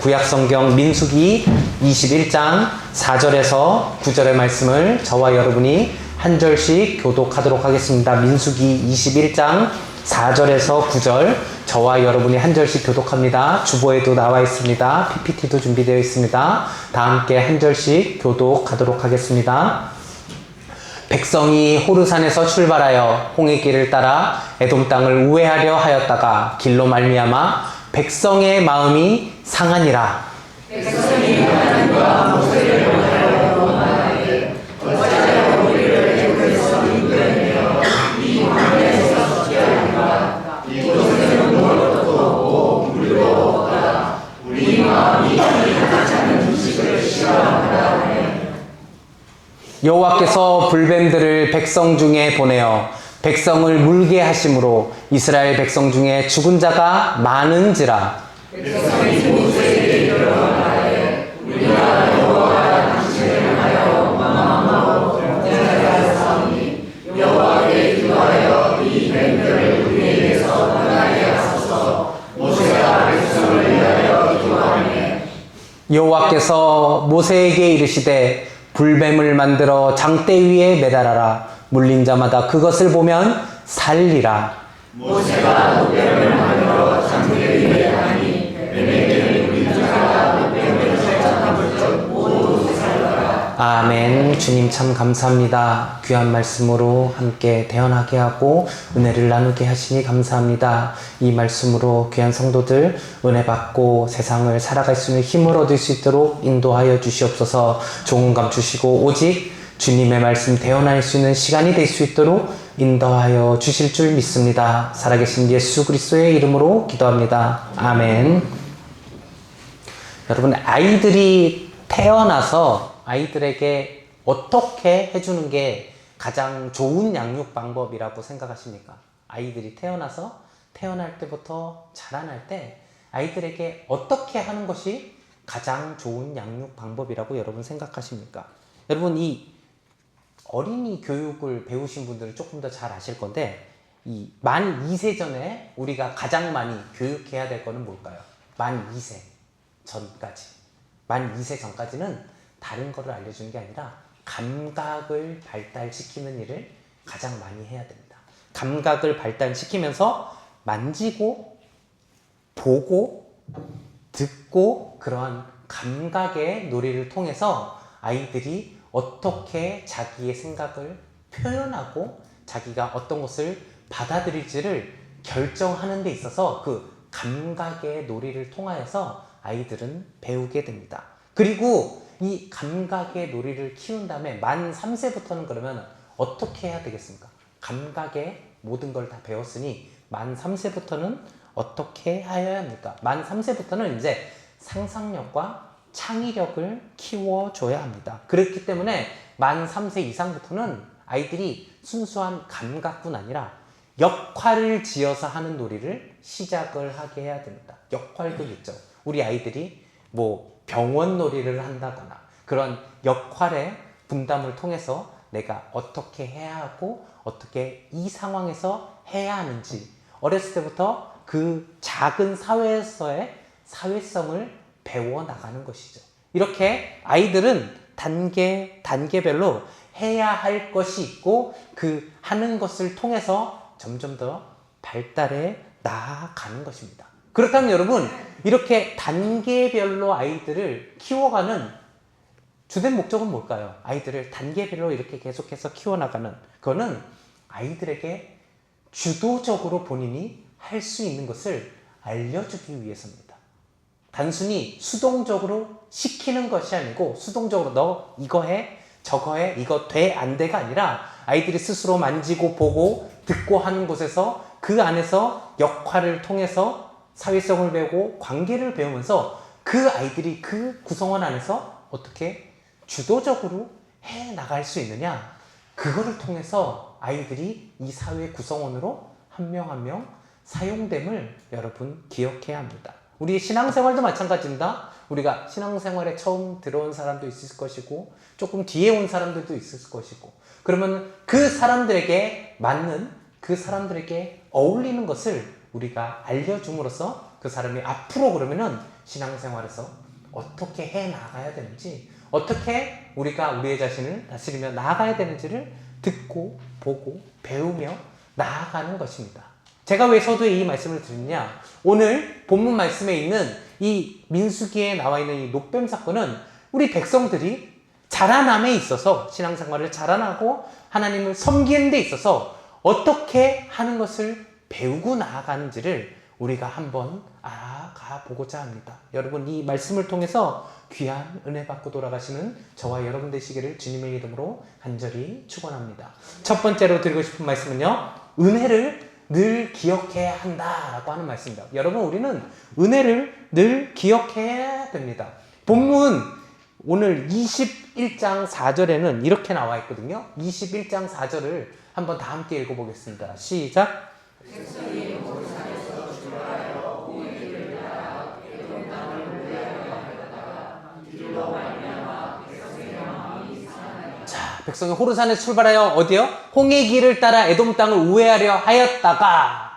구약성경 민수기 21장 4절에서 9절의 말씀을 저와 여러분이 한 절씩 교독하도록 하겠습니다. 민수기 21장 4절에서 9절 저와 여러분이 한 절씩 교독합니다. 주보에도 나와 있습니다. PPT도 준비되어 있습니다. 다 함께 한 절씩 교독하도록 하겠습니다. 백성이 호르산에서 출발하여 홍해 길을 따라 에돔 땅을 우회하려 하였다가 길로 말미암아 백성의 마음이 상하니라. 백성이 하나님과 모세를 원하여 말하되 어찌하여 우리를 애굽에서 인도하며 이 광야에서 썩게 하는가. 이곳에는 먹을 것도 없고 물도 없다. 우리 마음이 하지 않는 음식을 싫어한다 하네. 여호와께서 불뱀들을 백성 중에 보내어 백성을 물게 하심으로 이스라엘 백성 중에 죽은 자가 많은지라. 백성이 모세에게 이르러 말하되 우리가 여호와가 당신을 하여 마음하고 경쟁하였사오니 여호와께 기도하여 이 뱀들을 우리에게서 떠나게 하소서. 모세가 백성을 위하여 기도하네. 여호와께서 모세에게 이르시되 불뱀을 만들어 장대 위에 매달아라. 물린 자마다 그것을 보면 살리라. 모세가 목뱀을 만들어 장대 위에 하니 뱀에게 물린 자가 목뱀을 살짝함을 적 모두 살더라. 아멘. 주님 참 감사합니다. 귀한 말씀으로 함께 대언하게 하고 은혜를 나누게 하시니 감사합니다. 이 말씀으로 귀한 성도들 은혜 받고 세상을 살아갈 수 있는 힘을 얻을 수 있도록 인도하여 주시옵소서. 좋은 감 주시고 오직 주님의 말씀 대언할 수 있는 시간이 될 수 있도록 인도하여 주실 줄 믿습니다. 살아계신 예수 그리스도의 이름으로 기도합니다. 아멘. 여러분, 아이들이 태어나서 아이들에게 어떻게 해주는 게 가장 좋은 양육 방법이라고 생각하십니까? 아이들이 태어날 때부터 자라날 때 아이들에게 어떻게 하는 것이 가장 좋은 양육 방법이라고 여러분 생각하십니까? 여러분, 이 어린이 교육을 배우신 분들은 조금 더 잘 아실 건데, 이 만 2세 전에 우리가 가장 많이 교육해야 될 거는 뭘까요? 만 2세 전까지. 만 2세 전까지는 다른 거를 알려주는 게 아니라 감각을 발달시키는 일을 가장 많이 해야 됩니다. 감각을 발달시키면서 만지고, 보고, 듣고, 그러한 감각의 놀이를 통해서 아이들이 어떻게 자기의 생각을 표현하고 자기가 어떤 것을 받아들일지를 결정하는 데 있어서 그 감각의 놀이를 통하여서 아이들은 배우게 됩니다. 그리고 이 감각의 놀이를 키운 다음에 만 3세부터는 그러면 어떻게 해야 되겠습니까? 감각의 모든 걸 다 배웠으니 만 3세부터는 어떻게 해야 합니까? 만 3세부터는 이제 상상력과 창의력을 키워줘야 합니다. 그렇기 때문에 만 3세 이상부터는 아이들이 순수한 감각뿐 아니라 역할을 지어서 하는 놀이를 시작을 하게 해야 됩니다. 역할도 있죠. 우리 아이들이 뭐 병원 놀이를 한다거나 그런 역할의 분담을 통해서 내가 어떻게 해야 하고 어떻게 이 상황에서 해야 하는지 어렸을 때부터 그 작은 사회에서의 사회성을 배워나가는 것이죠. 이렇게 아이들은 단계별로 해야 할 것이 있고 그 하는 것을 통해서 점점 더 발달해 나아가는 것입니다. 그렇다면 여러분, 이렇게 단계별로 아이들을 키워가는 주된 목적은 뭘까요? 아이들을 단계별로 이렇게 계속해서 키워나가는 그거는 아이들에게 주도적으로 본인이 할 수 있는 것을 알려주기 위해서입니다. 단순히 수동적으로 시키는 것이 아니고 수동적으로 너 이거 해, 저거 해, 이거 돼, 안 돼가 아니라 아이들이 스스로 만지고 보고 듣고 하는 곳에서 그 안에서 역할을 통해서 사회성을 배우고 관계를 배우면서 그 아이들이 그 구성원 안에서 어떻게 주도적으로 해 나갈 수 있느냐, 그거를 통해서 아이들이 이 사회 구성원으로 한 명 한 명 사용됨을 여러분 기억해야 합니다. 우리 신앙생활도 마찬가지입니다. 우리가 신앙생활에 처음 들어온 사람도 있을 것이고 조금 뒤에 온 사람들도 있을 것이고, 그러면 그 사람들에게 맞는, 그 사람들에게 어울리는 것을 우리가 알려줌으로써 그 사람이 앞으로 그러면은 신앙생활에서 어떻게 해 나가야 되는지, 어떻게 우리가 우리의 자신을 다스리며 나아가야 되는지를 듣고 보고 배우며 나아가는 것입니다. 제가 왜 서두에 이 말씀을 드리냐? 오늘 본문 말씀에 있는 이 민수기에 나와 있는 이 노뱀 사건은 우리 백성들이 자라남에 있어서, 신앙생활을 자라나고 하나님을 섬기는 데 있어서 어떻게 하는 것을 배우고 나아가는지를 우리가 한번 알아가 보고자 합니다. 여러분, 이 말씀을 통해서 귀한 은혜 받고 돌아가시는 저와 여러분 되시기를 주님의 이름으로 간절히 축원합니다. 첫 번째로 드리고 싶은 말씀은요, 은혜를 늘 기억해야 한다라고 하는 말씀입니다. 여러분, 우리는 은혜를 늘 기억해야 됩니다. 본문 오늘 21장 4절에는 이렇게 나와 있거든요. 21장 4절을 한번 다 함께 읽어보겠습니다. 시작. 자, 백성이 호르산에 출발하여 어디요? 홍해 길을 따라 에돔 땅을 우회하려 하였다가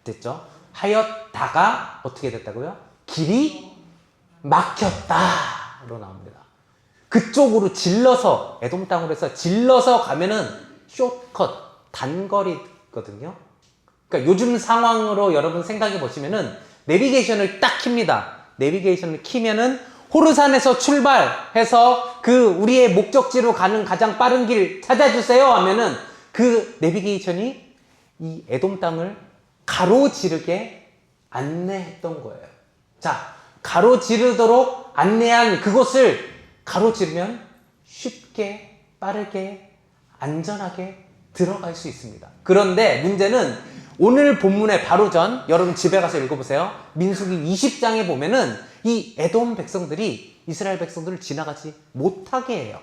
됐죠? 하였다가 어떻게 됐다고요? 길이 막혔다로 나옵니다. 그쪽으로 질러서, 에돔 땅으로 해서 질러서 가면은 숏컷, 단거리거든요. 그러니까 요즘 상황으로 여러분 생각해 보시면은 내비게이션을 딱 킵니다. 내비게이션을 키면은 호르산에서 출발해서 그 우리의 목적지로 가는 가장 빠른 길 찾아주세요 하면은 그 내비게이션이 이 에돔 땅을 가로지르게 안내했던 거예요. 자, 가로지르도록 안내한 그곳을 가로지르면 쉽게, 빠르게, 안전하게 들어갈 수 있습니다. 그런데 문제는 오늘 본문의 바로 전, 여러분 집에 가서 읽어보세요. 민수기 20장에 보면은 이 에돔 백성들이 이스라엘 백성들을 지나가지 못하게 해요.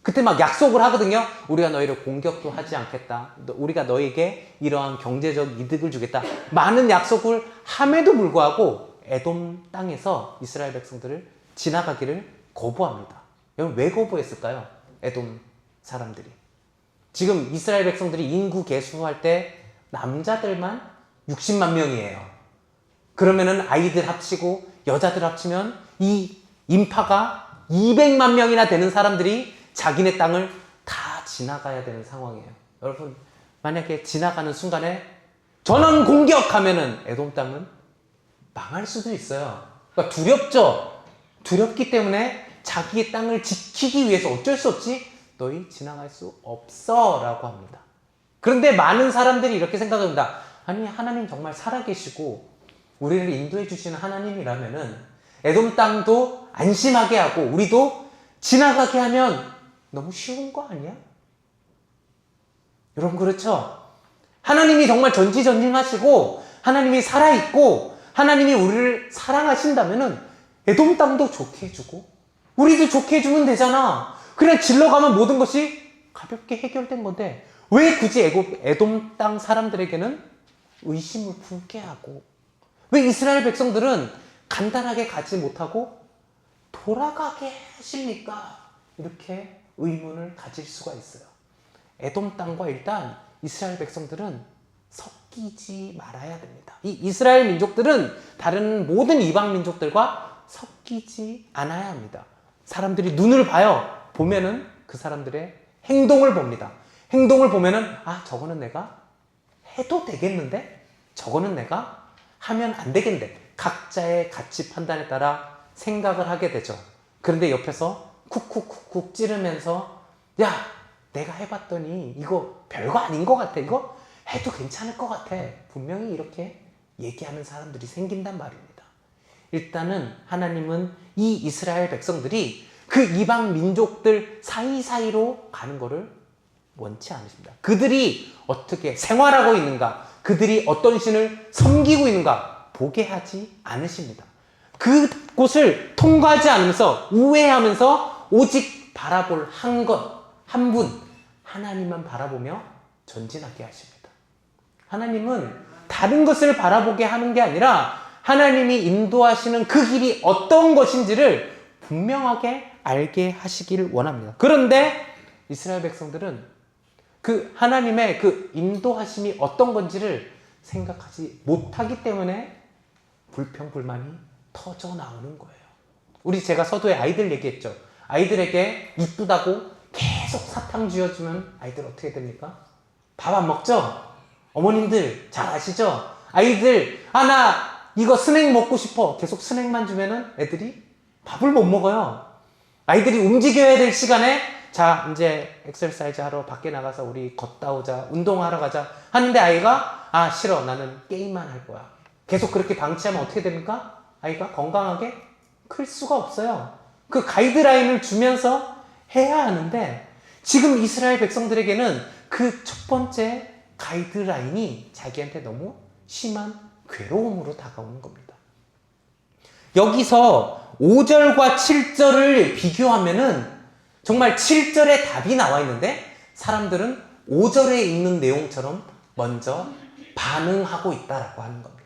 그때 막 약속을 하거든요. 우리가 너희를 공격도 하지 않겠다. 우리가 너에게 이러한 경제적 이득을 주겠다. 많은 약속을 함에도 불구하고 에돔 땅에서 이스라엘 백성들을 지나가기를 거부합니다. 여러분, 왜 거부했을까요? 에돔 사람들이. 지금 이스라엘 백성들이 인구 계수할 때 남자들만 60만 명이에요. 그러면은 아이들 합치고 여자들 합치면 이 인파가 200만 명이나 되는 사람들이 자기네 땅을 다 지나가야 되는 상황이에요. 여러분, 만약에 지나가는 순간에 전원 공격하면은 에돔 땅은 망할 수도 있어요. 그러니까 두렵죠. 두렵기 때문에 자기의 땅을 지키기 위해서 어쩔 수 없이 너희 지나갈 수 없어 라고 합니다. 그런데 많은 사람들이 이렇게 생각합니다. 아니, 하나님 정말 살아계시고 우리를 인도해 주시는 하나님이라면은 에돔 땅도 안심하게 하고 우리도 지나가게 하면 너무 쉬운 거 아니야? 여러분, 그렇죠? 하나님이 정말 전지전능하시고 하나님이 살아있고 하나님이 우리를 사랑하신다면은 에돔 땅도 좋게 해주고 우리도 좋게 해주면 되잖아. 그냥 질러가면 모든 것이 가볍게 해결된 건데 왜 굳이 에돔 땅 사람들에게는 의심을 품게 하고, 왜 이스라엘 백성들은 간단하게 가지 못하고 돌아가게 하십니까? 이렇게 의문을 가질 수가 있어요. 에돔 땅과 일단 이스라엘 백성들은 섞이지 말아야 됩니다. 이 이스라엘 민족들은 다른 모든 이방 민족들과 섞이지 않아야 합니다. 사람들이 눈을 봐요. 보면은 그 사람들의 행동을 봅니다. 행동을 보면은 아, 저거는 내가 해도 되겠는데? 저거는 내가 하면 안 되겠는데? 각자의 가치 판단에 따라 생각을 하게 되죠. 그런데 옆에서 쿡쿡쿡쿡 찌르면서 야, 내가 해봤더니 이거 별거 아닌 것 같아. 이거 해도 괜찮을 것 같아. 분명히 이렇게 얘기하는 사람들이 생긴단 말입니다. 일단은 하나님은 이 이스라엘 백성들이 그 이방 민족들 사이사이로 가는 것을 원치 않으십니다. 그들이 어떻게 생활하고 있는가, 그들이 어떤 신을 섬기고 있는가 보게 하지 않으십니다. 그곳을 통과하지 않으면서 우회하면서 오직 바라볼 한 것, 한 분, 하나님만 바라보며 전진하게 하십니다. 하나님은 다른 것을 바라보게 하는 게 아니라 하나님이 인도하시는 그 길이 어떤 것인지를 분명하게 알게 하시길 원합니다. 그런데 이스라엘 백성들은 그 하나님의 그 인도하심이 어떤 건지를 생각하지 못하기 때문에 불평불만이 터져 나오는 거예요. 제가 서두에 아이들 얘기했죠. 아이들에게 이쁘다고 계속 사탕 쥐어주면 아이들 어떻게 됩니까? 밥 안 먹죠? 어머님들 잘 아시죠? 아이들 나 이거 스낵 먹고 싶어. 계속 스낵만 주면은 애들이 밥을 못 먹어요. 아이들이 움직여야 될 시간에 자 이제 엑서사이즈 하러 밖에 나가서 우리 걷다 오자, 운동하러 가자 하는데 아이가 싫어, 나는 게임만 할 거야. 계속 그렇게 방치하면 어떻게 됩니까? 아이가 건강하게 클 수가 없어요. 그 가이드라인을 주면서 해야 하는데 지금 이스라엘 백성들에게는 그 첫 번째 가이드라인이 자기한테 너무 심한 괴로움으로 다가오는 겁니다. 여기서 5절과 7절을 비교하면은 정말 7절에 답이 나와 있는데 사람들은 5절에 있는 내용처럼 먼저 반응하고 있다라고 하는 겁니다.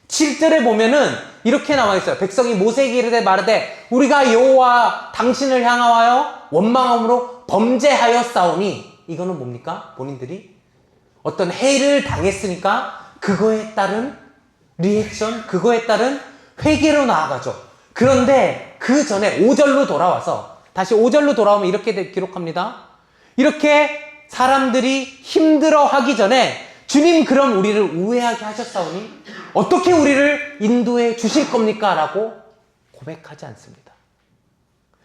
7절에 보면은 이렇게 나와 있어요. 백성이 모세에게 이르되 말하되 우리가 여호와 당신을 향하여 원망함으로 범죄하였사오니, 이거는 뭡니까? 본인들이 어떤 해를 당했으니까 그거에 따른 리액션, 그거에 따른 회개로 나아가죠. 그런데 그 전에 5절로 돌아와서, 다시 5절로 돌아오면 이렇게 기록합니다. 이렇게 사람들이 힘들어 하기 전에 주님 그럼 우리를 우회하게 하셨사오니 어떻게 우리를 인도해 주실 겁니까? 라고 고백하지 않습니다.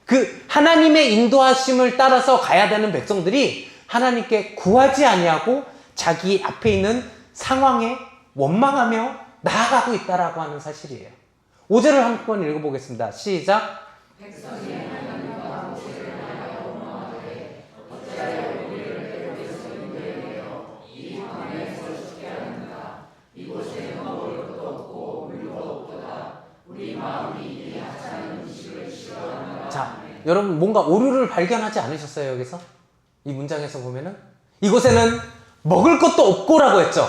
그 하나님의 인도하심을 따라서 가야 되는 백성들이 하나님께 구하지 아니하고 자기 앞에 있는 상황에 원망하며 나아가고 있다라고 하는 사실이에요. 5절을 한번 읽어보겠습니다. 시작. 자, 여러분 뭔가 오류를 발견하지 않으셨어요? 여기서? 이 문장에서 보면은 이곳에는 먹을 것도 없고라고 했죠.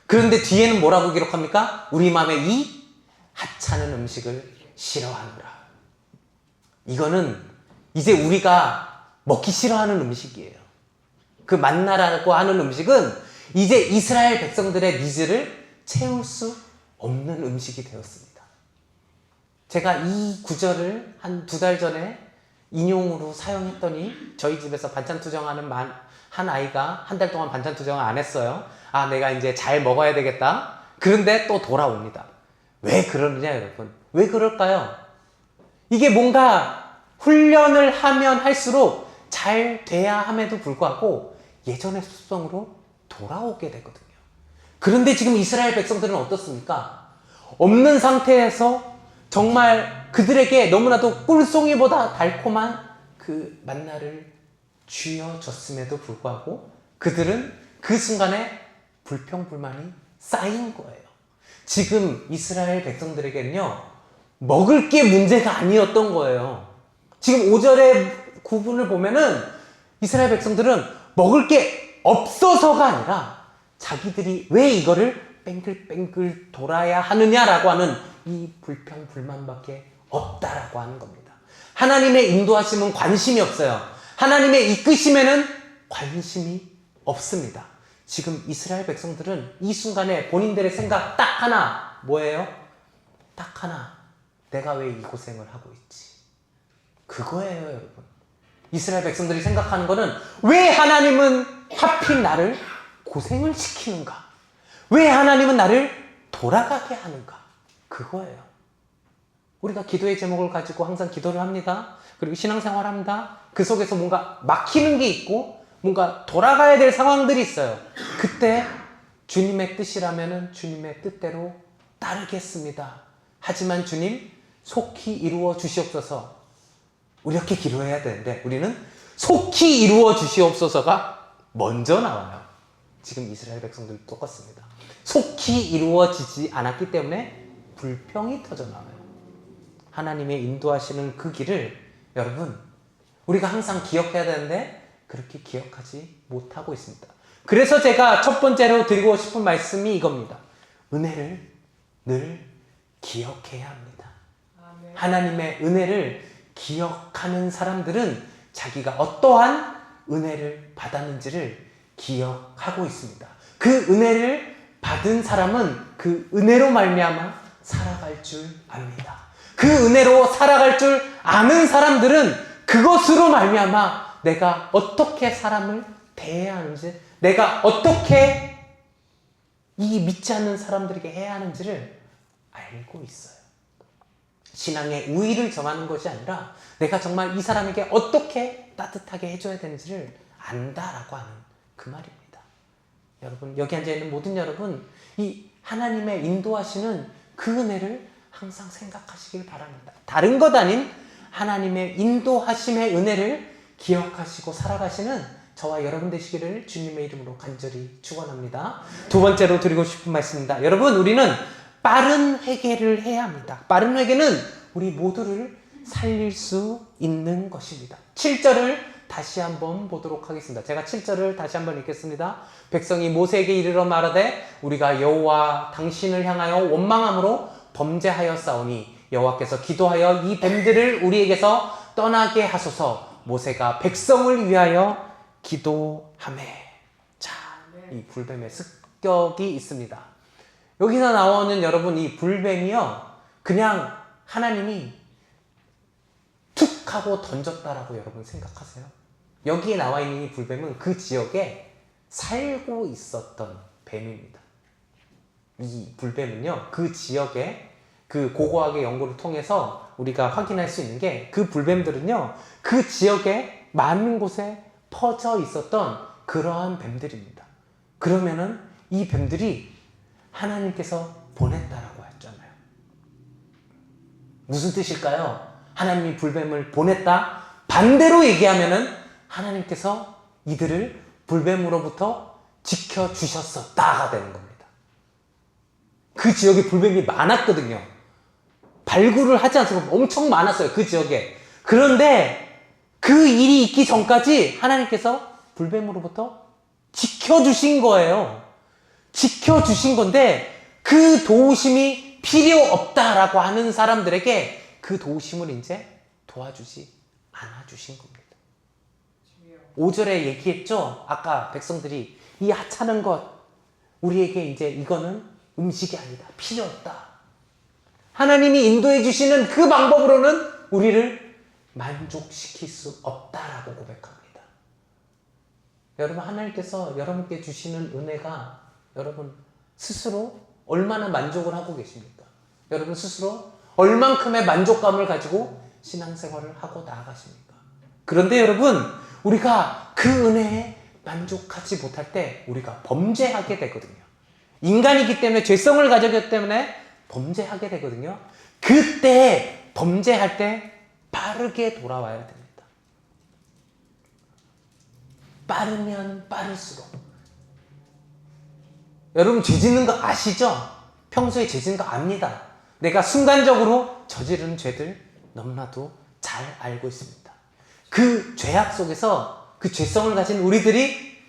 그런데 뒤에는 뭐라고 기록합니까? 우리 마음에 이 하찮은 음식을 싫어하노라. 이거는 이제 우리가 먹기 싫어하는 음식이에요. 그 만나라고 하는 음식은 이제 이스라엘 백성들의 니즈를 채울 수 없는 음식이 되었습니다. 제가 이 구절을 한 2달 전에 인용으로 사용했더니 저희 집에서 반찬 투정하는 한 아이가 한 달 동안 반찬 투정을 안 했어요. 내가 이제 잘 먹어야 되겠다. 그런데 또 돌아옵니다. 왜 그러느냐 여러분? 왜 그럴까요? 이게 뭔가 훈련을 하면 할수록 잘 돼야 함에도 불구하고 예전의 습성으로 돌아오게 되거든요. 그런데 지금 이스라엘 백성들은 어떻습니까? 없는 상태에서 정말 그들에게 너무나도 꿀송이보다 달콤한 그 만나를 쥐어줬음에도 불구하고 그들은 그 순간에 불평불만이 쌓인 거예요. 지금 이스라엘 백성들에게는요, 먹을 게 문제가 아니었던 거예요. 지금 5절의 구분을 보면은 이스라엘 백성들은 먹을 게 없어서가 아니라 자기들이 왜 이거를 뺑글뺑글 돌아야 하느냐라고 하는 이 불평불만밖에 없다라고 하는 겁니다. 하나님의 인도하심은 관심이 없어요. 하나님의 이끄심에는 관심이 없습니다. 지금 이스라엘 백성들은 이 순간에 본인들의 생각 딱 하나, 뭐예요? 딱 하나, 내가 왜 이 고생을 하고 있지? 그거예요, 여러분. 이스라엘 백성들이 생각하는 거는 왜 하나님은 하필 나를 고생을 시키는가? 왜 하나님은 나를 돌아가게 하는가? 그거예요. 우리가 기도의 제목을 가지고 항상 기도를 합니다. 그리고 신앙생활 합니다. 그 속에서 뭔가 막히는 게 있고 뭔가 돌아가야 될 상황들이 있어요. 그때 주님의 뜻이라면 주님의 뜻대로 따르겠습니다. 하지만 주님 속히 이루어 주시옵소서. 우리 이렇게 기도해야 되는데 우리는 속히 이루어 주시옵소서가 먼저 나와요. 지금 이스라엘 백성들도 똑같습니다. 속히 이루어지지 않았기 때문에 불평이 터져나와요. 하나님의 인도하시는 그 길을 여러분 우리가 항상 기억해야 되는데 그렇게 기억하지 못하고 있습니다. 그래서 제가 첫 번째로 드리고 싶은 말씀이 이겁니다. 은혜를 늘 기억해야 합니다. 아멘. 하나님의 은혜를 기억하는 사람들은 자기가 어떠한 은혜를 받았는지를 기억하고 있습니다. 그 은혜를 받은 사람은 그 은혜로 말미암아 살아갈 살아갈 줄 압니다. 그 은혜로 살아갈 줄 아는 사람들은 그것으로 말미암아 내가 어떻게 사람을 대해야 하는지, 내가 어떻게 이 믿지 않는 사람들에게 해야 하는지를 알고 있어요. 신앙의 우위를 정하는 것이 아니라 내가 정말 이 사람에게 어떻게 따뜻하게 해줘야 되는지를 안다라고 하는 그 말입니다. 여러분, 여기 앉아있는 모든 여러분, 이 하나님의 인도하시는 그 은혜를 항상 생각하시길 바랍니다. 다른 것 아닌 하나님의 인도하심의 은혜를 기억하시고 살아가시는 저와 여러분 되시기를 주님의 이름으로 간절히 축원합니다. 두 번째로 드리고 싶은 말씀입니다. 여러분, 우리는 빠른 회개를 해야 합니다. 빠른 회개는 우리 모두를 살릴 수 있는 것입니다. 7절을 다시 한번 보도록 하겠습니다. 제가 7절을 다시 한번 읽겠습니다. 백성이 모세에게 이르러 말하되 우리가 여호와 당신을 향하여 원망함으로 범죄하였사오니 여호와께서 기도하여 이 뱀들을 우리에게서 떠나게 하소서. 모세가 백성을 위하여 기도하매. 자, 이 불뱀의 습격이 있습니다. 여기서 나오는 여러분, 이 불뱀이요, 그냥 하나님이 툭 하고 던졌다라고 여러분 생각하세요? 여기에 나와 있는 이 불뱀은 그 지역에 살고 있었던 뱀입니다. 이 불뱀은요, 그 지역에 그 고고학의 연구를 통해서 우리가 확인할 수 있는 게, 그 불뱀들은요, 그 지역에 많은 곳에 퍼져 있었던 그러한 뱀들입니다. 그러면은 이 뱀들이 하나님께서 보냈다라고 했잖아요. 무슨 뜻일까요? 하나님이 불뱀을 보냈다? 반대로 얘기하면은 하나님께서 이들을 불뱀으로부터 지켜주셨었다가 되는 겁니다. 그 지역에 불뱀이 많았거든요. 발굴을 하지 않습니까? 엄청 많았어요, 그 지역에. 그런데 그 일이 있기 전까지 하나님께서 불뱀으로부터 지켜주신 거예요. 지켜주신 건데, 그 도우심이 필요 없다라고 하는 사람들에게 그 도우심을 이제 도와주지 않아주신 겁니다. 5절에 얘기했죠? 아까 백성들이 이 하찮은 것, 우리에게 이제 이거는 음식이 아니다, 필요 없다. 하나님이 인도해 주시는 그 방법으로는 우리를 만족시킬 수 없다라고 고백합니다. 여러분, 하나님께서 여러분께 주시는 은혜가 여러분 스스로 얼마나 만족을 하고 계십니까? 여러분 스스로 얼만큼의 만족감을 가지고 신앙생활을 하고 나아가십니까? 그런데 여러분, 우리가 그 은혜에 만족하지 못할 때 우리가 범죄하게 되거든요. 인간이기 때문에, 죄성을 가졌기 때문에 범죄하게 되거든요. 그때 범죄할 때 빠르게 돌아와야 됩니다. 빠르면 빠를수록. 여러분, 죄 짓는 거 아시죠? 평소에 죄 짓는 거 압니다. 내가 순간적으로 저지른 죄들 너무나도 잘 알고 있습니다. 그 죄악 속에서 그 죄성을 가진 우리들이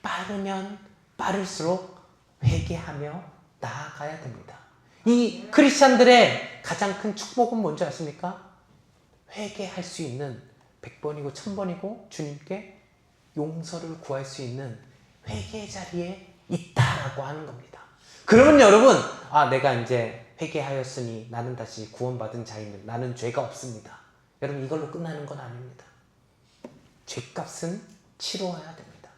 빠르면 빠를수록 회개하며 나아가야 됩니다. 이 크리스찬들의 가장 큰 축복은 뭔지 아십니까? 회개할 수 있는 100번이고 1000번이고 주님께 용서를 구할 수 있는 회개의 자리에 있다라고 하는 겁니다. 그러면 여러분, 내가 이제 회개하였으니 나는 다시 구원받은 자이면 나는 죄가 없습니다. 여러분, 이걸로 끝나는 건 아닙니다. 죄값은 치러야 됩니다.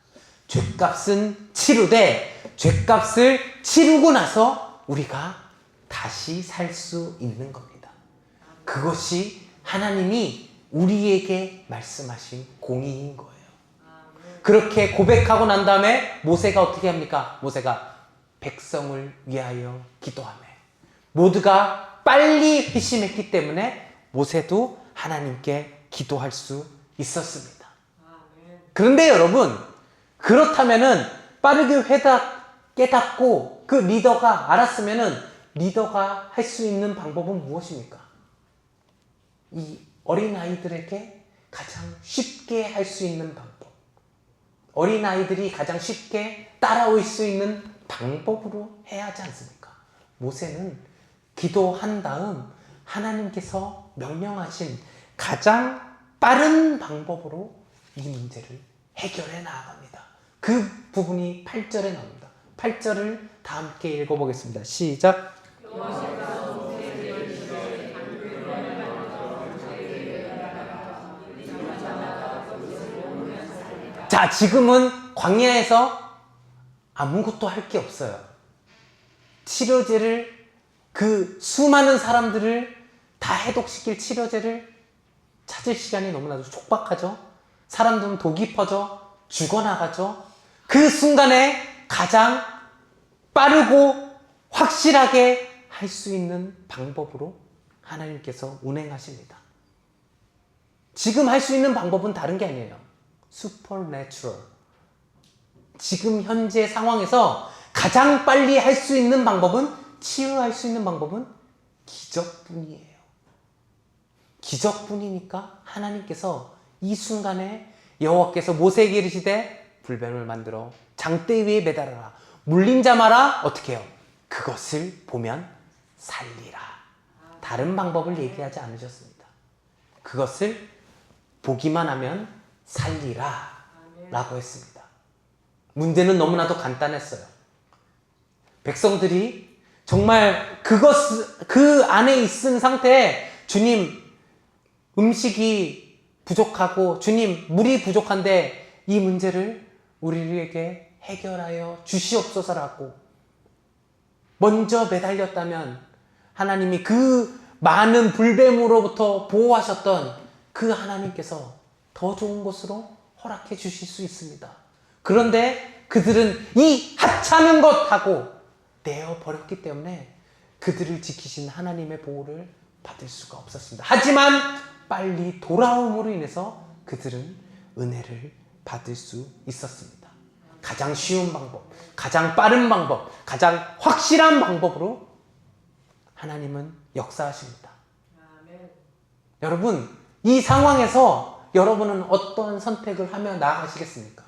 죄값은 치르되, 죄값을 치르고 나서 우리가 다시 살 수 있는 겁니다. 그것이 하나님이 우리에게 말씀하신 공의인 거예요. 그렇게 고백하고 난 다음에 모세가 어떻게 합니까? 모세가 백성을 위하여 기도하며, 모두가 빨리 회심했기 때문에 모세도 하나님께 기도할 수 있었습니다. 그런데 여러분, 그렇다면은 빠르게 깨닫고 그 리더가 알았으면은 리더가 할 수 있는 방법은 무엇입니까? 이 어린아이들에게 가장 쉽게 할 수 있는 방법, 어린아이들이 가장 쉽게 따라올 수 있는 방법으로 해야 하지 않습니까? 모세는 기도한 다음 하나님께서 명령하신 가장 빠른 방법으로 이 문제를 해결해 나아갑니다. 그 부분이 8절에 나옵니다. 8절을 다 함께 읽어보겠습니다. 시작. 여호와께서 모세에게 자, 지금은 광야에서 아무것도 할 게 없어요. 치료제를, 그 수많은 사람들을 다 해독시킬 치료제를 찾을 시간이 너무나도 촉박하죠. 사람들은 독이 퍼져 죽어나가죠. 그 순간에 가장 빠르고 확실하게 할 수 있는 방법으로 하나님께서 운행하십니다. 지금 할 수 있는 방법은 다른 게 아니에요. supernatural. 지금 현재 상황에서 가장 빨리 할 수 있는 방법은, 치유할 수 있는 방법은 기적뿐이에요. 기적뿐이니까 하나님께서 이 순간에 여호와께서 모세에게 이르시되 불뱀을 만들어 장대 위에 매달아라. 물린 자 마라. 어떻게 해요? 그것을 보면 살리라. 다른 방법을 얘기하지 않으셨습니다. 그것을 보기만 하면 살리라 라고 했습니다. 문제는 너무나도 간단했어요. 백성들이 정말 그 안에 있은 상태에 주님 음식이 부족하고 주님 물이 부족한데 이 문제를 우리에게 해결하여 주시옵소서라고 먼저 매달렸다면 하나님이 그 많은 불뱀으로부터 보호하셨던 그 하나님께서 더 좋은 곳으로 허락해 주실 수 있습니다. 그런데 그들은 이 하찮은 것하고 내어버렸기 때문에 그들을 지키신 하나님의 보호를 받을 수가 없었습니다. 하지만 빨리 돌아옴으로 인해서 그들은 은혜를 받을 수 있었습니다. 가장 쉬운 방법, 가장 빠른 방법, 가장 확실한 방법으로 하나님은 역사하십니다. 아멘. 여러분, 이 상황에서 여러분은 어떤 선택을 하며 나아가시겠습니까?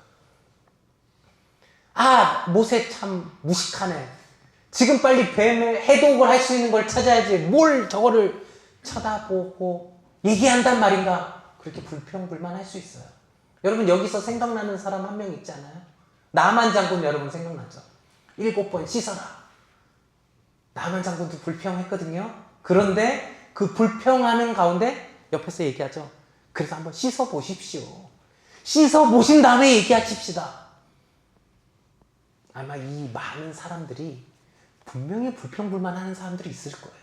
아, 모세 참 무식하네. 지금 빨리 뱀을 해독을 할 수 있는 걸 찾아야지. 뭘 저거를 쳐다보고 얘기한단 말인가? 그렇게 불평불만할 수 있어요. 여러분, 여기서 생각나는 사람 한 명 있잖아요. 나만 장군 여러분 생각나죠? 7번 씻어라. 나만 장군도 불평했거든요. 그런데 그 불평하는 가운데 옆에서 얘기하죠. 그래서 한번 씻어보십시오. 씻어보신 다음에 얘기하십시다. 아마 이 많은 사람들이 분명히 불평불만하는 사람들이 있을 거예요.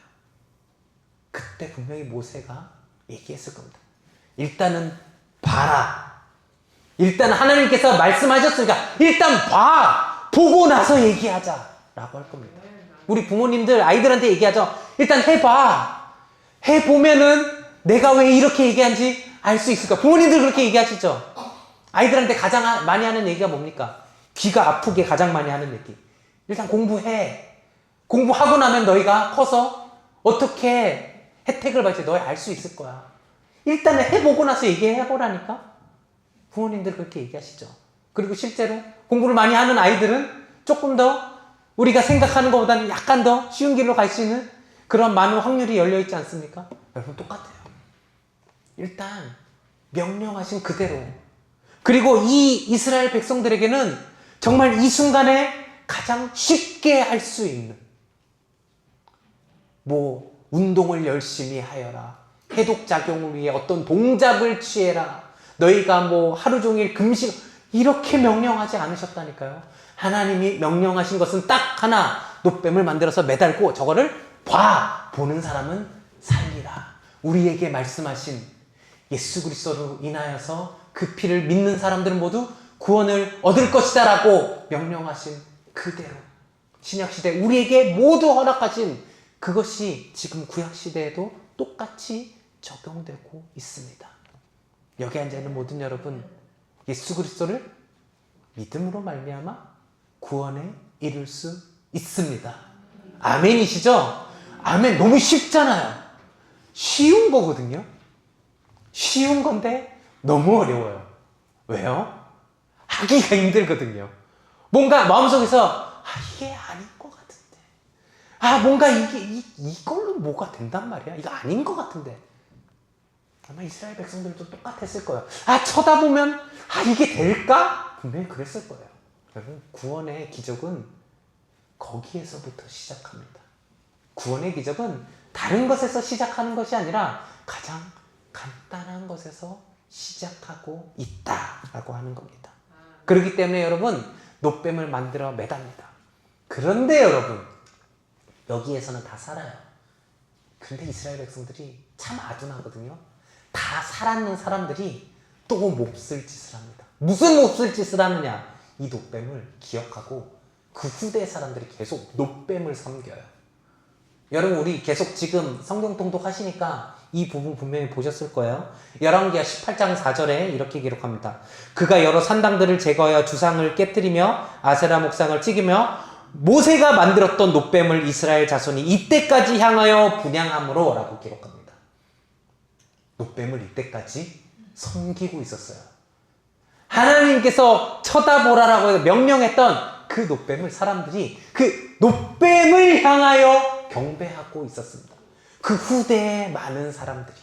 그때 분명히 모세가 얘기했을 겁니다. 일단은 봐라. 일단 하나님께서 말씀하셨으니까 일단 봐. 보고 나서 얘기하자 라고 할 겁니다. 우리 부모님들 아이들한테 얘기하죠. 일단 해봐. 해보면은 내가 왜 이렇게 얘기한지 알 수 있을까. 부모님들 그렇게 얘기하시죠. 아이들한테 가장 많이 하는 얘기가 뭡니까? 귀가 아프게 가장 많이 하는 얘기. 일단 공부해. 공부하고 나면 너희가 커서 어떻게 혜택을 받을지 너희 알 수 있을 거야. 일단은 해보고 나서 얘기해보라니까. 부모님들 그렇게 얘기하시죠. 그리고 실제로 공부를 많이 하는 아이들은 조금 더 우리가 생각하는 것보다는 약간 더 쉬운 길로 갈 수 있는 그런 많은 확률이 열려있지 않습니까? 여러분 똑같아요. 일단 명령하신 그대로. 그리고 이 이스라엘 백성들에게는 정말 이 순간에 가장 쉽게 할 수 있는 운동을 열심히 하여라. 해독작용을 위해 어떤 동작을 취해라. 너희가 하루 종일 금식 이렇게 명령하지 않으셨다니까요. 하나님이 명령하신 것은 딱 하나. 놋뱀을 만들어서 매달고 저거를 봐. 보는 사람은 살리라. 우리에게 말씀하신 예수 그리스도로 인하여서 그 피를 믿는 사람들은 모두 구원을 얻을 것이다 라고 명령하신 그대로 신약시대 우리에게 모두 허락하신 그것이 지금 구약시대에도 똑같이 적용되고 있습니다. 여기 앉아있는 모든 여러분, 예수 그리스도를 믿음으로 말미암아 구원에 이룰 수 있습니다. 아멘이시죠? 아멘. 너무 쉽잖아요. 쉬운 거거든요. 쉬운 건데 너무 어려워요. 왜요? 하기가 힘들거든요. 뭔가 마음속에서 이게 아닌 것 같은데, 뭔가 이걸로 뭐가 된단 말이야? 이거 아닌 것 같은데. 아마 이스라엘 백성들도 똑같았을 거예요. 쳐다보면 이게 될까? 분명히 그랬을 거예요. 여러분, 구원의 기적은 거기에서부터 시작합니다. 구원의 기적은 다른 것에서 시작하는 것이 아니라 가장 간단한 것에서 시작하고 있다라고 하는 겁니다. 그렇기 때문에 여러분 놋뱀을 만들어 매답니다. 그런데 여러분 여기에서는 다 살아요. 그런데 이스라엘 백성들이 참 아둔하거든요. 다 살았는 사람들이 또 몹쓸 짓을 합니다. 무슨 몹쓸 짓을 하느냐? 이 놋뱀을 기억하고 그 후대 사람들이 계속 놋뱀을 섬겨요. 여러분 우리 계속 지금 성경 통독하시니까 이 부분 분명히 보셨을 거예요. 열왕기하 18장 4절에 이렇게 기록합니다. 그가 여러 산당들을 제거하여 주상을 깨뜨리며 아세라 목상을 찍으며 모세가 만들었던 놋뱀을 이스라엘 자손이 이때까지 향하여 분향함으로 라고 기록합니다. 놋뱀을 이때까지 섬기고 있었어요. 하나님께서 쳐다보라라고 명령했던 그 놋뱀을 사람들이 그 놋뱀을 향하여 경배하고 있었습니다. 그 후대에 많은 사람들이.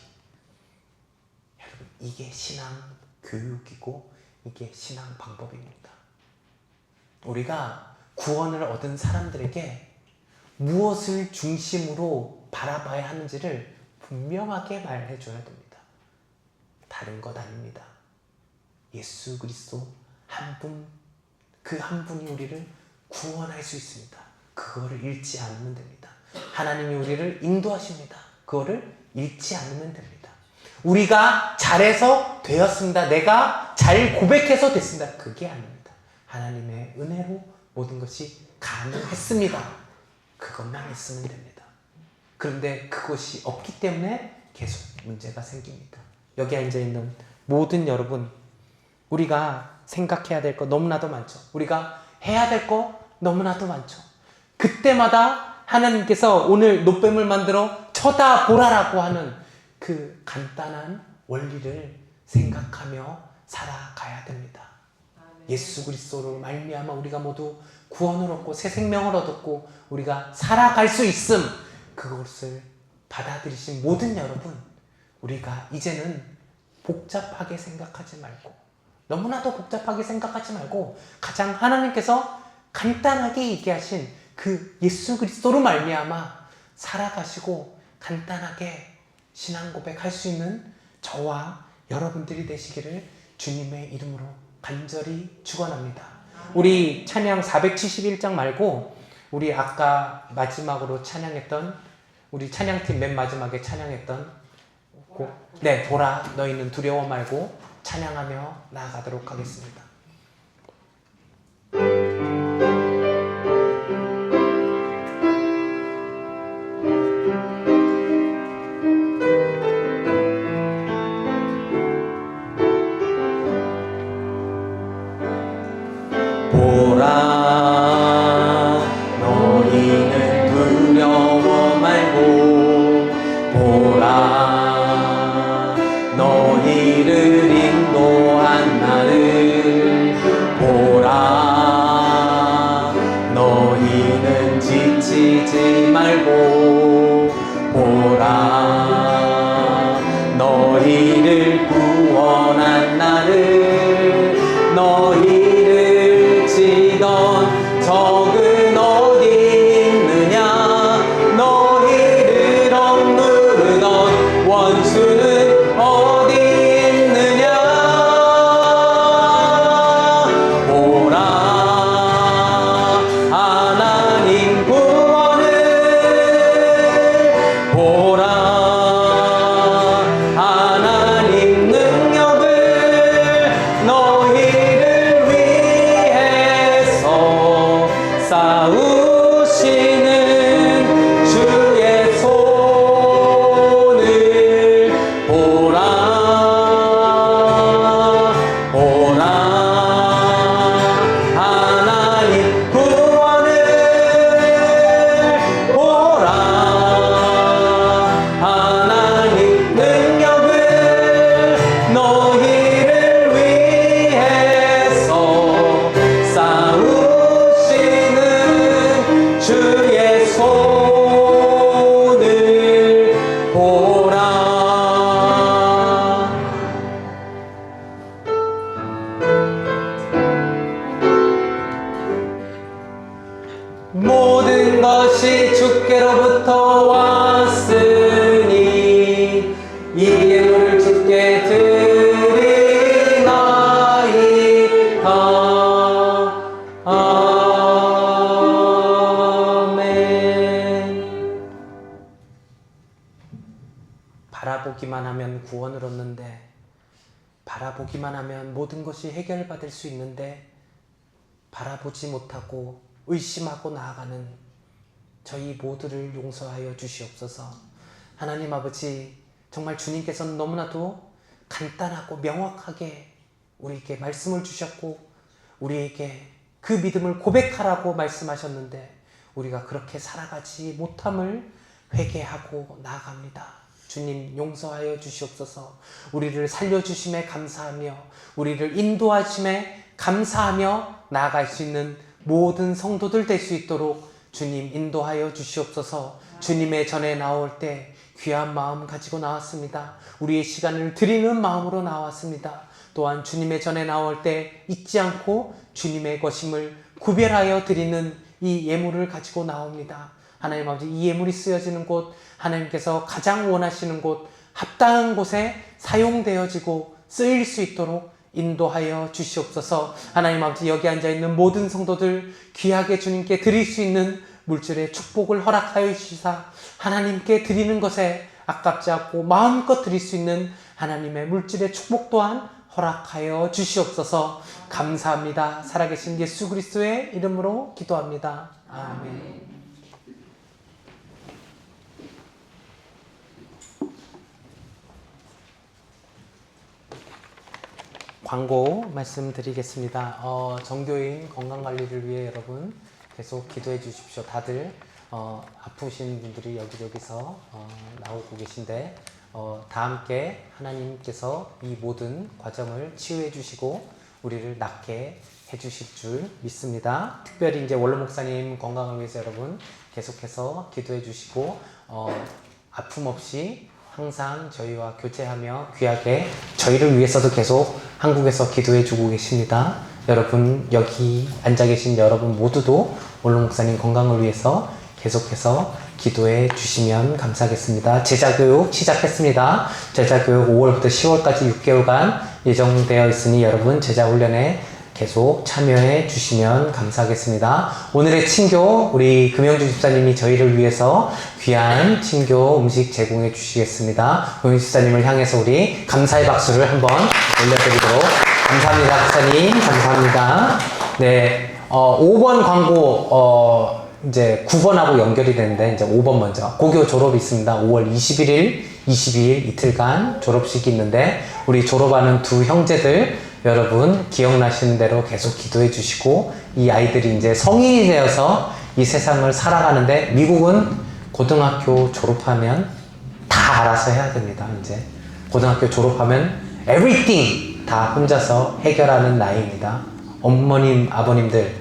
여러분 이게 신앙 교육이고 이게 신앙 방법입니다. 우리가 구원을 얻은 사람들에게 무엇을 중심으로 바라봐야 하는지를 분명하게 말해줘야 됩니다. 다른 것 아닙니다. 예수 그리스도 한 분, 그 한 분이 우리를 구원할 수 있습니다. 그거를 잃지 않으면 됩니다. 하나님이 우리를 인도하십니다. 그거를 잃지 않으면 됩니다. 우리가 잘해서 되었습니다. 내가 잘 고백해서 됐습니다. 그게 아닙니다. 하나님의 은혜로 모든 것이 가능했습니다. 그것만 있으면 됩니다. 그런데 그것이 없기 때문에 계속 문제가 생깁니다. 여기 앉아있는 모든 여러분, 우리가 생각해야 될 거 너무나도 많죠. 우리가 해야 될 거 너무나도 많죠. 그때마다 하나님께서 오늘 놋뱀을 만들어 쳐다보라라고 하는 그 간단한 원리를 생각하며 살아가야 됩니다. 예수 그리스도로 말미암아 우리가 모두 구원을 얻고 새 생명을 얻었고 우리가 살아갈 수 있음, 그것을 받아들이신 모든 여러분, 우리가 이제는 복잡하게 생각하지 말고, 너무나도 복잡하게 생각하지 말고 가장 하나님께서 간단하게 얘기하신 그 예수 그리스도로 말미암아 살아가시고 간단하게 신앙 고백할 수 있는 저와 여러분들이 되시기를 주님의 이름으로 간절히 축원합니다. 우리 찬양 471장 말고 우리 아까 마지막으로 찬양했던, 우리 찬양팀 맨 마지막에 찬양했던 곡, 네, 보라 너희는 두려워 말고 찬양하며 나아가도록 하겠습니다. 보라 너희는 두려워 말고 보라 너희를 인도한 나를 보라 너희는 지치지 말고 보라 너희를 구원한 나를 너희를 치던 적은 어디 있느냐 너희를 억누르던 원수는 어디 있느냐 보라 하나님 구원을 보라 하나님 바라보면 구원을 얻는데, 바라보기만 하면 모든 것이 해결받을 수 있는데, 바라보지 못하고 의심하고 나아가는 저희 모두를 용서하여 주시옵소서. 하나님 아버지, 정말 주님께서는 너무나도 간단하고 명확하게 우리에게 말씀을 주셨고, 우리에게 그 믿음을 고백하라고 말씀하셨는데, 우리가 그렇게 살아가지 못함을 회개하고 나아갑니다. 주님 용서하여 주시옵소서. 우리를 살려주심에 감사하며, 우리를 인도하심에 감사하며 나아갈 수 있는 모든 성도들 될 수 있도록 주님 인도하여 주시옵소서. 주님의 전에 나올 때 귀한 마음 가지고 나왔습니다. 우리의 시간을 드리는 마음으로 나왔습니다. 또한 주님의 전에 나올 때 잊지 않고 주님의 것임을 구별하여 드리는 이 예물을 가지고 나옵니다. 하나님 아버지, 이 예물이 쓰여지는 곳, 하나님께서 가장 원하시는 곳, 합당한 곳에 사용되어지고 쓰일 수 있도록 인도하여 주시옵소서. 하나님 아버지, 여기 앉아있는 모든 성도들 귀하게 주님께 드릴 수 있는 물질의 축복을 허락하여 주시사, 하나님께 드리는 것에 아깝지 않고 마음껏 드릴 수 있는 하나님의 물질의 축복 또한 허락하여 주시옵소서. 감사합니다. 살아계신 예수 그리스도의 이름으로 기도합니다. 아멘. 광고 말씀드리겠습니다. 정교인 건강관리를 위해 여러분 계속 기도해 주십시오. 다들 아프신 분들이 여기저기서 나오고 계신데, 다 함께 하나님께서 이 모든 과정을 치유해 주시고 우리를 낫게 해 주실 줄 믿습니다. 특별히 이제 원로 목사님 건강을 위해서 여러분 계속해서 기도해 주시고, 아픔 없이 항상 저희와 교제하며 귀하게 저희를 위해서도 계속 한국에서 기도해 주고 계십니다. 여러분, 여기 앉아 계신 여러분 모두도 원로 목사님 건강을 위해서 계속해서 기도해 주시면 감사하겠습니다. 제자교육 시작했습니다. 제자교육 5월부터 10월까지 6개월간 예정되어 있으니 여러분 제자훈련에 계속 참여해 주시면 감사하겠습니다. 오늘의 친교, 우리 금영주 집사님이 저희를 위해서 귀한 친교 음식 제공해 주시겠습니다. 금영주 집사님을 향해서 우리 감사의 박수를 한번 올려드리도록. 감사합니다, 집사님. 감사합니다. 네, 5번 광고, 이제 9번하고 연결이 되는데, 이제 5번 먼저. 고교 졸업이 있습니다. 5월 21일, 22일 이틀간 졸업식이 있는데, 우리 졸업하는 두 형제들, 여러분 기억나시는 대로 계속 기도해 주시고, 이 아이들이 이제 성인이 되어서 이 세상을 살아가는데, 미국은 고등학교 졸업하면 다 알아서 해야 됩니다. 이제 고등학교 졸업하면 everything 다 혼자서 해결하는 나이입니다. 어머님, 아버님들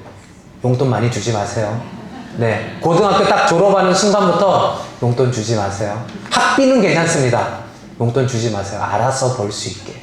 용돈 많이 주지 마세요. 네, 고등학교 딱 졸업하는 순간부터 용돈 주지 마세요. 학비는 괜찮습니다. 용돈 주지 마세요. 알아서 벌 수 있게.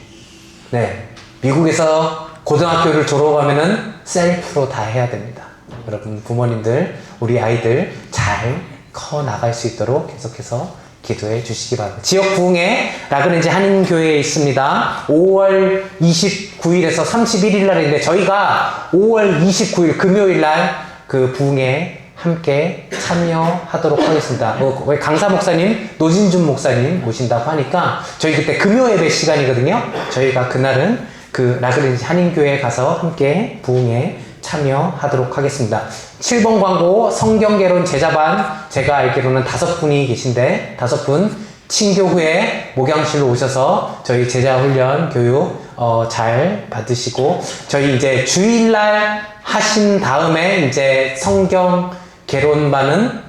네, 미국에서 고등학교를 졸업하면은 셀프로 다 해야 됩니다. 여러분 부모님들, 우리 아이들 잘 커 나갈 수 있도록 계속해서 기도해 주시기 바랍니다. 지역 부흥회 라그랜지 한인교회에 있습니다. 5월 29일에서 31일 날인데, 저희가 5월 29일 금요일 날 그 부흥회 함께 참여하도록 하겠습니다. 왜 강사 목사님, 노진준 목사님 모신다고 하니까 저희 그때 금요 예배 시간이거든요. 저희가 그날은 그 라그랜지 한인교회에 가서 함께 부흥에 참여하도록 하겠습니다. 7번 광고, 성경개론 제자반, 제가 알기로는 5분이 계신데 5분 친교 후에 목양실로 오셔서 저희 제자훈련 교육 잘 받으시고, 저희 이제 주일날 하신 다음에 이제 성경 개론반은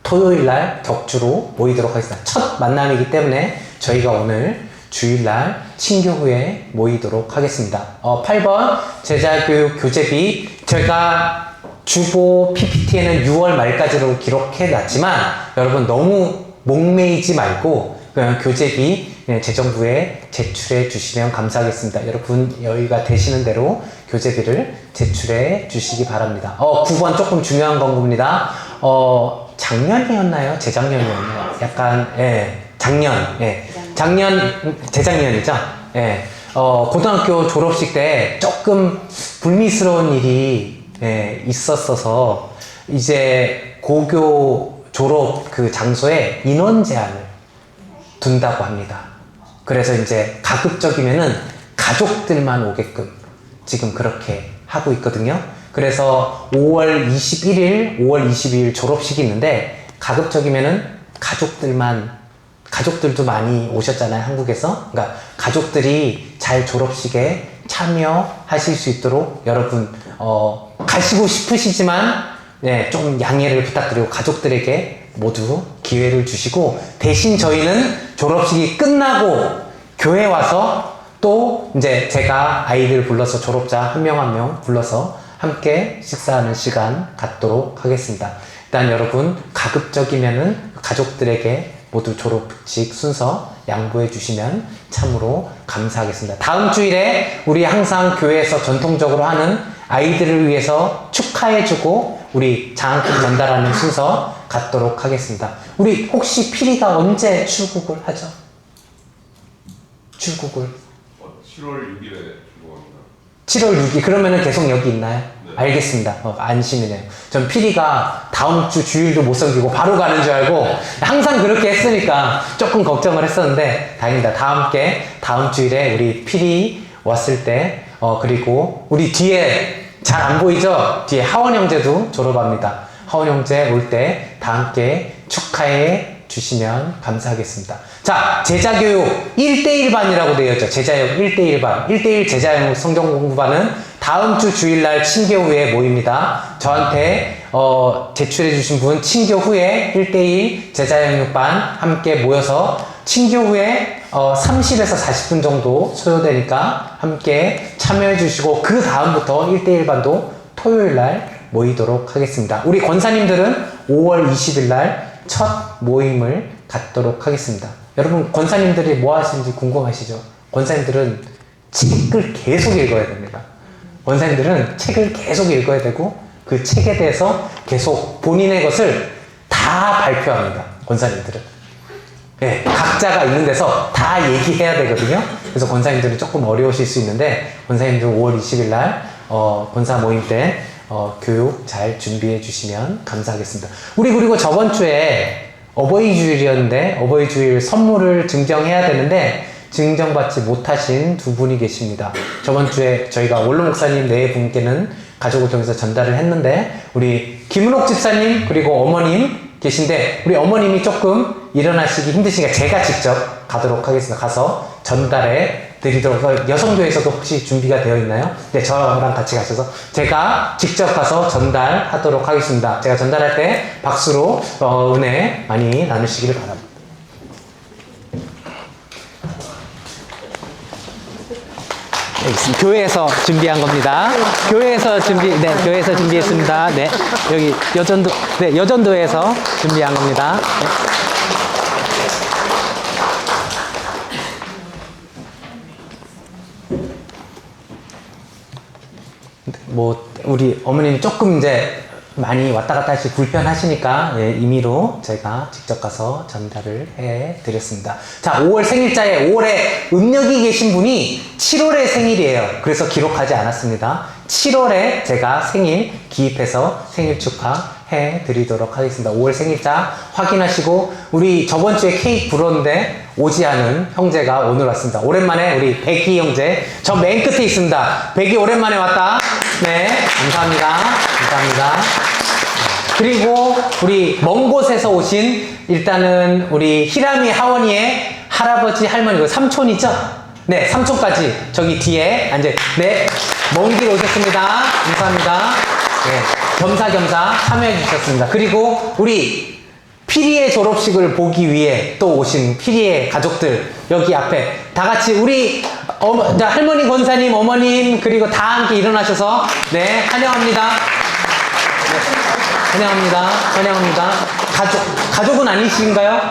토요일날 격주로 모이도록 하겠습니다. 첫 만남이기 때문에 저희가 오늘 주일날 친교 후에 모이도록 하겠습니다. 8번 제자교육 교재비, 제가 주보 PPT에는 6월 말까지로 기록해 놨지만 여러분 너무 목매이지 말고 그냥 교재비 재정부에 제출해 주시면 감사하겠습니다. 여러분 여유가 되시는 대로 교재비를 제출해 주시기 바랍니다. 9번 조금 중요한 광고입니다. 작년이었나요? 재작년이었나요? 약간, 작년, 재작년이죠? 고등학교 졸업식 때 조금 불미스러운 일이 있었어서, 이제 고교 졸업 그 장소에 인원 제한을 둔다고 합니다. 그래서 이제 가급적이면은 가족들만 오게끔 지금 그렇게 하고 있거든요. 그래서 5월 21일, 5월 22일 졸업식이 있는데 가급적이면은 가족들도 많이 오셨잖아요, 한국에서. 그러니까 가족들이 잘 졸업식에 참여하실 수 있도록 여러분 가시고 싶으시지만 네, 좀 양해를 부탁드리고 가족들에게 모두 기회를 주시고, 대신 저희는 졸업식이 끝나고 교회 와서 또 이제 제가 아이들 불러서 졸업자 한 명 한 명 불러서 함께 식사하는 시간 갖도록 하겠습니다. 일단 여러분 가급적이면은 가족들에게 모두 졸업식 순서 양보해 주시면 참으로 감사하겠습니다. 다음 주일에 우리 항상 교회에서 전통적으로 하는 아이들을 위해서 축하해주고 우리 장학금 전달하는 순서 갖도록 하겠습니다. 우리 혹시 피리가 언제 출국을 하죠? 출국을 7월 6일에 출국합니다. 7월 6일. 그러면은 계속 여기 있나요? 네. 알겠습니다. 안심이네요. 전 피리가 다음 주 주일도 못 섬기고 바로 가는 줄 알고 항상 그렇게 했으니까 조금 걱정을 했었는데 다행입니다. 다음 주일에 우리 피리 왔을 때 그리고 우리 뒤에 잘 안 보이죠? 뒤에 하원 형제도 졸업합니다. 하원 형제 올 때 다 함께 축하해 주시면 감사하겠습니다. 자, 제자교육 1대1 반이라고 되어 있죠. 제자교육 1대1 반. 1대1 제자교육 성경 공부반은 다음 주 주일날 친교 후에 모입니다. 저한테 제출해 주신 분 친교 후에 1대1 제자영육반 함께 모여서 친교 후에 30에서 40분 정도 소요되니까 함께 참여해 주시고, 그 다음부터 1대1 반도 토요일날 모이도록 하겠습니다. 우리 권사님들은 5월 20일날 첫 모임을 갖도록 하겠습니다. 여러분 권사님들이 뭐 하시는지 궁금하시죠? 권사님들은 책을 계속 읽어야 됩니다. 권사님들은 책을 계속 읽어야 되고 그 책에 대해서 계속 본인의 것을 다 발표합니다. 권사님들은. 네, 각자가 있는 데서 다 얘기해야 되거든요. 그래서 권사님들은 조금 어려우실 수 있는데 권사님들 5월 20일 날 권사 모임 때 교육 잘 준비해 주시면 감사하겠습니다. 우리 그리고 저번 주에 어버이 주일이었는데 어버이 주일 선물을 증정해야 되는데 증정받지 못하신 두 분이 계십니다. 저번 주에 저희가 원로 목사님 네 분께는 가족을 통해서 전달을 했는데 우리 김은옥 집사님 그리고 어머님 계신데 우리 어머님이 조금 일어나시기 힘드시니까 제가 직접 가도록 하겠습니다. 가서 전달해 드리도록. 여성교회에서도 혹시 준비가 되어 있나요? 네, 저랑 같이 가셔서 제가 직접 가서 전달하도록 하겠습니다. 제가 전달할 때 박수로 은혜 많이 나누시기를 바랍니다. 교회에서 준비한 겁니다. 교회에서 준비했습니다. 네, 여기 여전도에서 준비한 겁니다. 네. 우리 어머님 조금 이제 많이 왔다 갔다 하시 불편하시니까 임의로 제가 직접 가서 전달을 해 드렸습니다. 자, 5월 생일자에 5월에 음력이 계신 분이 7월에 생일이에요. 그래서 기록하지 않았습니다. 7월에 제가 생일 기입해서 생일 축하해 드리도록 하겠습니다. 5월 생일자 확인하시고, 우리 저번 주에 케이크 불었는데 오지 않은 형제가 오늘 왔습니다. 오랜만에 우리 백희 형제, 저 맨 끝에 있습니다. 백희 오랜만에 왔다. 네, 감사합니다. 감사합니다. 그리고 우리 먼 곳에서 오신 일단은 우리 히라미 하원이의 할아버지 할머니, 삼촌이죠? 네, 삼촌까지 저기 뒤에 앉아. 네, 먼 길 오셨습니다. 감사합니다. 네, 겸사겸사 참여해 주셨습니다. 그리고 우리 피리의 졸업식을 보기 위해 또 오신 피리의 가족들, 여기 앞에 다 같이 우리 할머니 권사님, 어머님, 그리고 다 함께 일어나셔서 네, 환영합니다. 네, 환영합니다. 환영합니다. 가족은 아니신가요?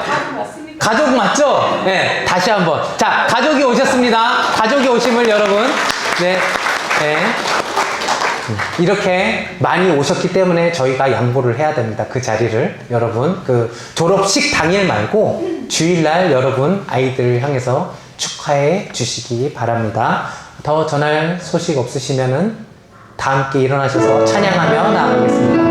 가족 맞죠? 네, 다시 한번. 자, 가족이 오셨습니다. 가족이 오심을 여러분. 네, 네. 이렇게 많이 오셨기 때문에 저희가 양보를 해야 됩니다. 그 자리를. 여러분, 그 졸업식 당일 말고 주일날 여러분 아이들을 향해서 축하해 주시기 바랍니다. 더 전할 소식 없으시면은 다 함께 일어나셔서 찬양하며 나아가겠습니다.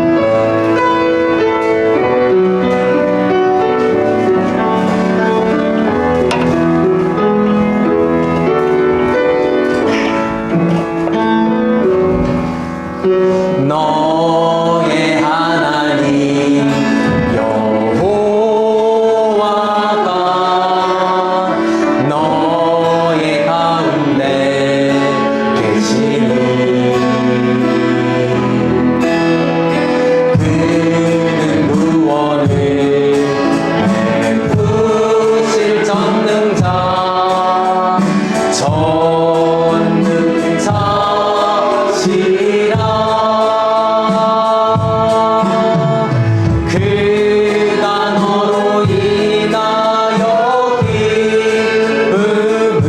그가 너로 인하여 기쁨을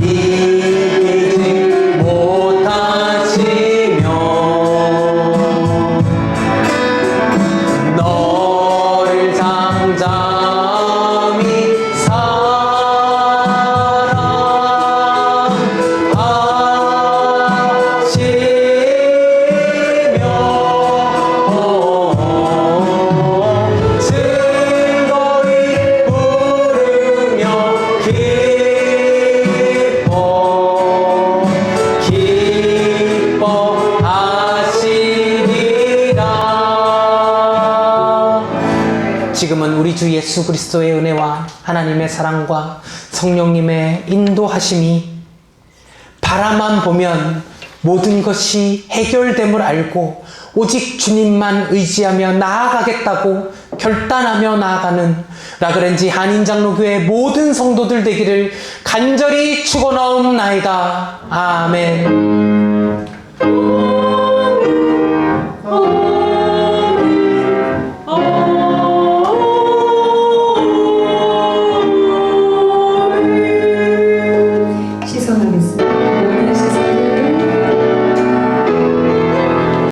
이기지 못하시며 너를 잠잠히 즐거이 부르며 기뻐하시리라. 지금은 우리 주 예수 그리스도의 은혜와 하나님의 사랑과 성령님의 인도하심이 바라만 보면 모든 것이 해결됨을 알고 오직 주님만 의지하며 나아가겠다고 결단하며 나아가는 라그랜지 한인장로교회 모든 성도들 되기를 간절히 축원하옵나이다. 아멘.